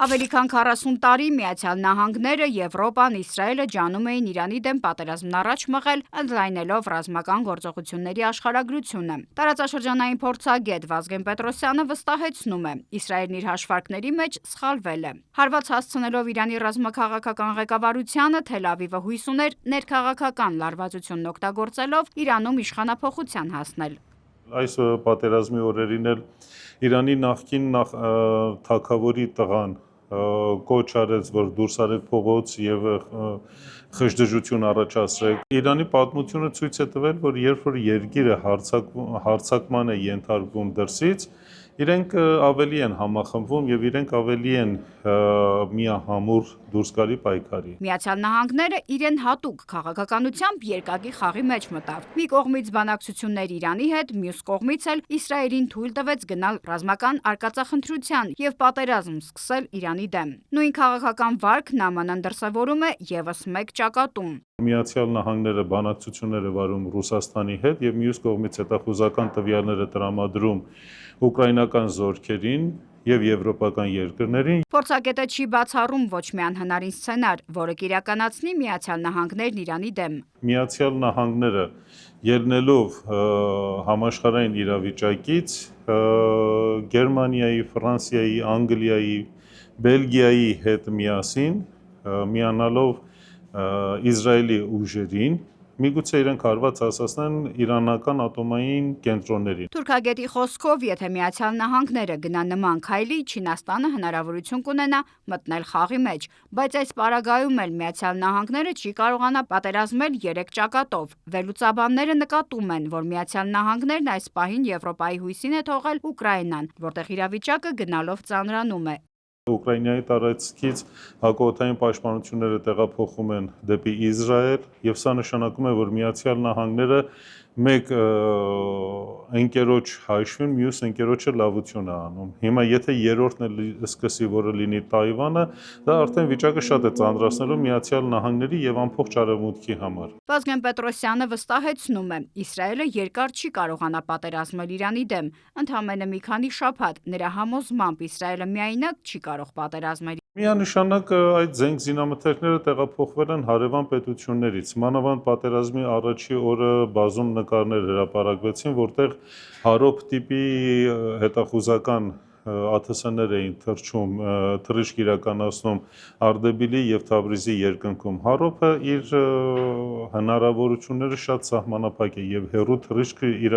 Ավելի քան 40 տարի Միացյալ Նահանգները, Եվրոպան, Իսրայելը ջանում էին Իրանի դեմ պատերազմն առաջ մղել, ընդլայնելով ռազմական գործողությունների աշխարհագրությունը։ Տարածաշրջանային փորձագետ Վազգեն Պետրոսյանը վստահեցնում է, Իսրայելն իր հաշվարկների մեջ սխալվել է։ Հարված հասցնելով Իրանի ռազմաքաղաքական ղեկավարությանը, Թել Ավիվը հույս ուներ ներքաղաքական լարվածությունն օգտագործելով Իրանում իշխանափոխության հասնել։ Այս պատերազմի օրերին էլ Իրանի նախկին թագավորի տղան կոչ արեց, որ դուրս արեք փողոց եւ խժդժություն առաջացրեք։ Իրանի պատմությունը ցույց է տվել, որ երբ որ երկիրը հարձակման է ենթարկվում դրսից, իրենք ավելի են համախմբվում եւ իրենք ավելի են միահամուռ դուրս գալի պայքարի։ Միացյալ Նահանգները իրեն հատուկ քաղաքականությամբ երկակի խաղի մեջ մտավ։ Մի կողմից բանակցություններ Իրանի հետ, մյուս կողմից էլ Իսրայելին թույլ տվեց գնալ ռազմական արկածախնդրության եւ պատերազմ սկսել Իրանի դեմ։ Նույն քաղաքական վարքն ԱՄՆ-ն դրսևորում է եւս մեկ ճակատում։ Միացյալ Նահանգները բանակցություններ է վարում Ռուսաստանի հետ եւ մյուս կողմից հետախուզական տվյալները տրամադրում ուկրաինական զորքերին եւ եվրոպական երկրներին։ Փորձագետը չի բացառում ոչ մի անհնարին սցենար, որը կիրականացնի Միացյալ Նահանգներն Իրանի դեմ։ Միացյալ Նահանգները ելնելով համաշխարհային իրավիճակից Գերմանիայի, Ֆրանսիայի, Անգլիայի, Բելգիայի հետ միասին միանալով Իսրայելի ուժերին, միգուցե իրենք հարված հասցնեն իրանական ատոմային կենտրոններին։ Թուրքագետի խոսքով, եթե Միացյալ Նահանգները գնա նման քայլի, Չինաստանը հնարավորություն կունենա մտնել խաղի մեջ, բայց այս պարագայում էլ Միացյալ Նահանգները չի կարողանա պատերազմել 3 ճակատով։ Վերլուծաբանները նկատում են, որ Միացյալ Նահանգներն այս պահին Եվրոպայի հույսին է թողել Ուկրաինան, որտեղ իրավիճակը գնալով ծանրանում է։ Ուկրաինայի տարածքից հակաօդային պաշտպանությունները տեղափոխում են դեպի Իսրայել եւ սա նշանակում է, որ Միացյալ Նահանգները մեկ ընկերոջ հաշվին մյուս ընկերոջը լավություն է անում։ Հիմա եթե երրորդն էլ սկսի, որը լինի Թայվանը, դա արդեն վիճակը շատ է ծանրացնելու Միացյալ Նահանգների եւ ամբողջ Արևմուտքի համար։ Վազգեն Պետրոսյանը վստահեցնում է, Իսրայելը երկար չի կարողանա պատերազմել Իրանի դեմ, ընդամենը մի քանի շաբաթ։ Նրա համոզմամբ Իսրայելը միայնակ չի կարող պատերազմել։ Միանշանակ այդ զենք զինամթերքները տեղափոխվել են հարևան պետություններից։ Մանավանդ պատերազմի առաջի օրը բազում նկարներ հրապարակվեցին, որտեղ հարոբ տիպի հետախուզական ԱԹՍ-ներ էին թռչում, թռիչք իրականացնում Արդեբիլի եւ Թավրիզի երկնքում։ Հարոբը իր հնարավորությունները շատ սահմանափակ է եւ հերու թռիչքը իր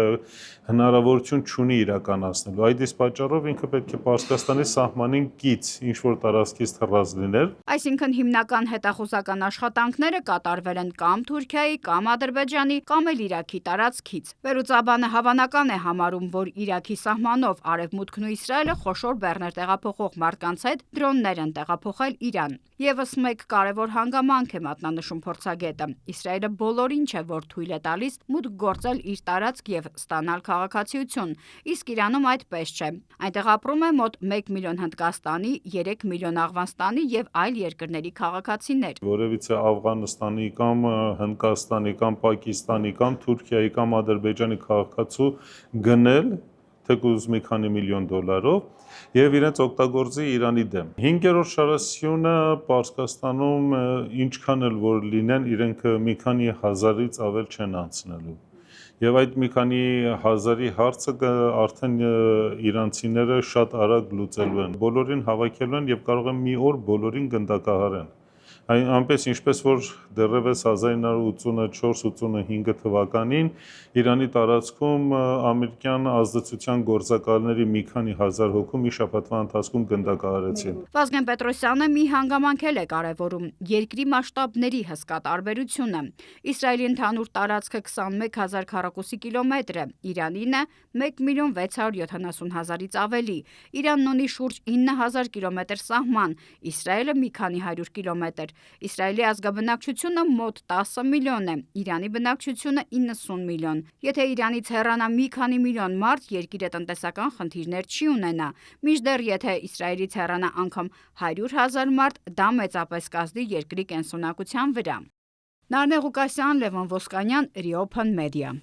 հնարավորություն չունի իրականացնելու։ Այդ իսկ պատճառով ինքը պետք է Պարսկաստանի սահմանին կից ինչ որ տարածքից թռած լիներ։ Այսինքն հիմնական հետախուզական աշխատանքները կատարվել են կամ Թուրքիայի, կամ Ադրբեջանի, կամ էլ Իրաքի տարածքից։ Վերլուծաբանը հավանական է համարում, որ Իրաքի սահմանով Արևմուտքն ու Իսրայելը խոշոր բեռներ տեղափոխող մարդկանց հետ դրոններ են տեղափոխել Իրան։ Եվս մեկ կարևոր հանգամանք է մատնանշում փորձագետը։ Իսրայելը բոլորին չէ, որ թույլ է տալիս մուտք գործել իր տարածք եւ ստանալ քաղաքացիություն, իսկ Իրանում այդպես չէ։ Այնտեղ ապրում է մոտ 1 միլիոն Հնդկաստանի, 3 միլիոն Աֆղանստանի եւ այլ երկրների քաղաքացիներ։ Որևիցե Աֆղանստանի կամ Հնդկաստանի կամ Պակիստանի կամ Թուրքիայի կամ Ադրբեջանի քաղաքացու գնել թեկուզ մի քանի միլիոն դոլարով եւ իրենց օգտագործի Իրանի դեմ։ 5-րդ շարասյունը Պարսկաստանում ինչքան էլ որ լինեն, իրենք մի քանի հազարից ավել չեն անցնելու։ Եվ այդ մի քանի հազարի հարցը արդեն իրանցիները շատ արագ լուծելու են։ Բոլորին հավաքելու են եւ կարող են մի օր բոլորին գնդակահարեն։ Այնպես ինչպես որ դեռևս 1984-85 թվականին Իրանի տարածքում ամերիկյան ազդեցության գործակալների մի քանի հազար հոգու մի շաբաթվա ընթացքում գնդակահարեցին։ Վազգեն Պետրոսյանը մի հանգամանք էլ է կարևորում՝ երկրի մասշտաբների հսկա տարբերությունը։ Իսրայելի ընդհանուր տարածքը 21,000 քառակուսի կիլոմետր է, Իրանինը 1,670,000-ից ավելի։ Իրանն ունի շուրջ 9,000 կիլոմետր սահման, Իսրայելը մի քանի 100 կիլոմետր։ Իսրայելի ազգաբնակչությունը մոտ 10 միլիոն է, Իրանի բնակչությունը 90 միլիոն։ Եթե Իրանից հեռանա մի քանի միլիոն մարդ, երկիրը տնտեսական խնդիրներ չի ունենա։ Մինչդեռ եթե Իսրայելից հեռանա անգամ 100,000 մարդ, դա մեծապես կազդի երկրի կենսունակության վրա։ Նարնե Ղուկասյան, Լևոն Ոսկանյան, Reopen Media։